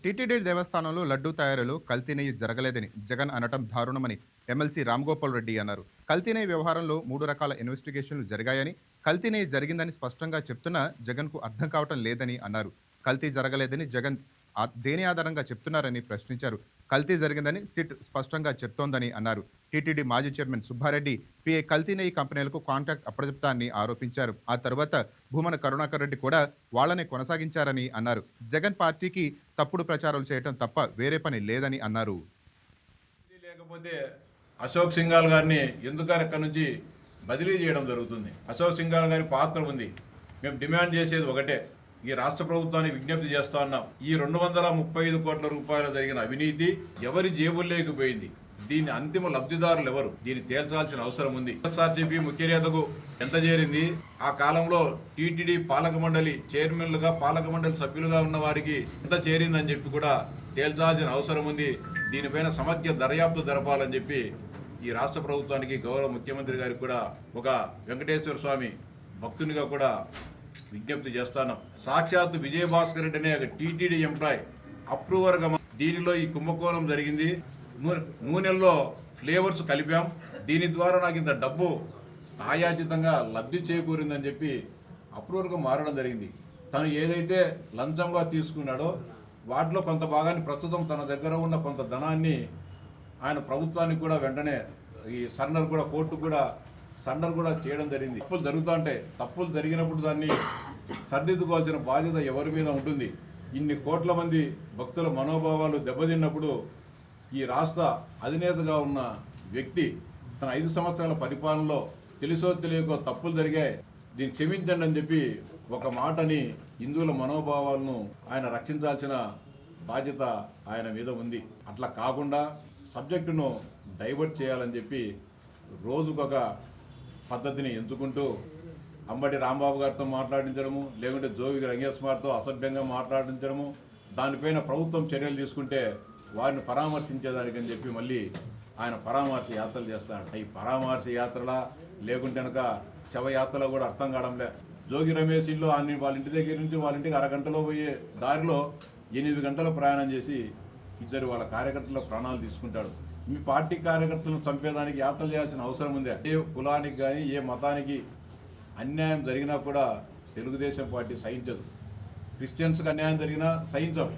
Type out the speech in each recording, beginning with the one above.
TTD దేవస్థానంలో లడ్డూ తయారీలో కల్తీ నెయ్యి జరగలేదని జగన్ అనటం దారుణమని ఎమ్మెల్సీ రామ్గోపాల్ రెడ్డి అన్నారు. కల్తీ నెయ్యి వ్యవహారంలో 3 రకాల ఇన్వెస్టిగేషన్లు జరిగాయని, కల్తీ నెయ్యి జరిగిందని స్పష్టంగా చెప్తున్నా జగన్కు అర్థం కావటం లేదని అన్నారు. కల్తీ జరగలేదని జగన్ దేని ఆధారంగా చెప్తున్నారని ప్రశ్నించారు. కల్తీ జరిగిందని సిట్ స్పష్టంగా చెప్తోందని అన్నారు. టీటీడీ మాజీ చైర్మన్ సుబ్బారెడ్డి పిఏ కల్తీ నెయ్యి కంపెనీలకు కాంట్రాక్ట్ అప్పచెప్పడాన్ని ఆరోపించారు. ఆ తర్వాత భూమన కరుణాకర్ రెడ్డి కూడా వాళ్లనే కొనసాగించారని అన్నారు. జగన్ పార్టీకి తప్పుడు ప్రచారాలు చేయడం తప్ప వేరే పని లేదని అన్నారు. లేకపోతే అశోక్ సింఘాల్ గారిని ఎందుకని అక్కడి నుంచి బదిలీ చేయడం జరుగుతుంది. అశోక్ సింఘాల్ గారి పాత్ర ఉంది. మేము డిమాండ్ చేసేది ఒకటే, ఈ రాష్ట్ర ప్రభుత్వానికి విజ్ఞప్తి చేస్తా ఉన్నాం. ఈ 235 కోట్ల రూపాయలు జరిగిన అవినీతి ఎవరి జేబుల్లోకి పోయింది, దీని అంతిమ లబ్ధిదారులు ఎవరు, దీన్ని తేల్చాల్సిన అవసరం ఉంది. వైఎస్ఆర్సీపీ ముఖ్య నేతకు ఎంత చేరింది, ఆ కాలంలో టీటీడీ పాలక మండలి చైర్మన్లుగా పాలక మండలి సభ్యులుగా ఉన్న వారికి ఎంత చేరిందని చెప్పి కూడా తేల్చాల్సిన అవసరం ఉంది. దీనిపైన సమగ్ర దర్యాప్తు జరపాలని చెప్పి ఈ రాష్ట్ర ప్రభుత్వానికి గౌరవ ముఖ్యమంత్రి గారికి కూడా ఒక వెంకటేశ్వర స్వామి భక్తునిగా కూడా విజ్ఞప్తి చేస్తాను. సాక్షాత్తు విజయభాస్కర్ రెడ్డి అనే టీటీడీ ఎంప్లాయ్ అప్రూవర్గా దీనిలో ఈ కుంభకోణం జరిగింది, నూనెల్లో ఫ్లేవర్స్ కలిపాం, దీని ద్వారా నాకు ఇంత డబ్బు ఆయాచితంగా లబ్ధి చేకూరిందని చెప్పి అప్రూవర్గా మారడం జరిగింది. తను ఏదైతే లంచంగా తీసుకున్నాడో వాటిలో కొంత భాగాన్ని ప్రస్తుతం తన దగ్గర ఉన్న కొంత ధనాన్ని ఆయన ప్రభుత్వానికి కూడా వెంటనే ఈ సరెండర్ కూడా కోర్టు కూడా సరెండర్ కూడా చేయడం జరిగింది. తప్పులు జరుగుతూ ఉంటాయి, తప్పులు జరిగినప్పుడు దాన్ని సరిదిద్దుకోవాల్సిన బాధ్యత ఎవరి మీద ఉంటుంది. ఇన్ని కోట్ల మంది భక్తుల మనోభావాలు దెబ్బతిన్నప్పుడు ఈ రాష్ట్ర అధినేతగా ఉన్న వ్యక్తి తన 5 సంవత్సరాల పరిపాలనలో తెలుసో తెలియకో తప్పులు జరిగాయి, దీన్ని క్షమించండి అని చెప్పి ఒక మాటని హిందువుల మనోభావాలను ఆయన రక్షించాల్సిన బాధ్యత ఆయన మీద ఉంది. అట్లా కాకుండా సబ్జెక్టును డైవర్ట్ చేయాలని చెప్పి రోజుకొక పద్ధతిని ఎంచుకుంటూ అంబటి రాంబాబు గారితో మాట్లాడించడము, లేకుంటే జోగి రంగేశ్వర్తో అసభ్యంగా మాట్లాడించడము, దానిపైన ప్రభుత్వం చర్యలు తీసుకుంటే వారిని పరామర్శించేదానికని చెప్పి మళ్ళీ ఆయన పరామర్శ యాత్రలు చేస్తాడు. ఈ పరామర్శ యాత్రలా లేకుంటే కనుక శవయాత్రలో కూడా అర్థం కావడంలే. జోగి రమేష్ ఇల్లు వాళ్ళ ఇంటి దగ్గర నుంచి వాళ్ళ ఇంటికి అరగంటలో పోయే దారిలో 8 గంటల ప్రయాణం చేసి ఇద్దరు వాళ్ళ కార్యకర్తల ప్రాణాలు తీసుకుంటాడు. మీ పార్టీ కార్యకర్తలను చంపేదానికి యాత్రలు చేయాల్సిన అవసరం ఉంది. ఏ కులానికి కానీ ఏ మతానికి అన్యాయం జరిగినా కూడా తెలుగుదేశం పార్టీ సహించదు. క్రిస్టియన్స్కి అన్యాయం జరిగినా సహించం,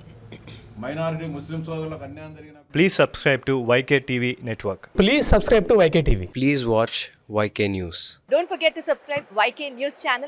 మైనారిటీ ముస్లిం సోదరులకు అన్యాయం జరిగినా. Please subscribe to YK TV Network. Please subscribe to YK TV. Please watch YK News. Don't forget to subscribe YK News channel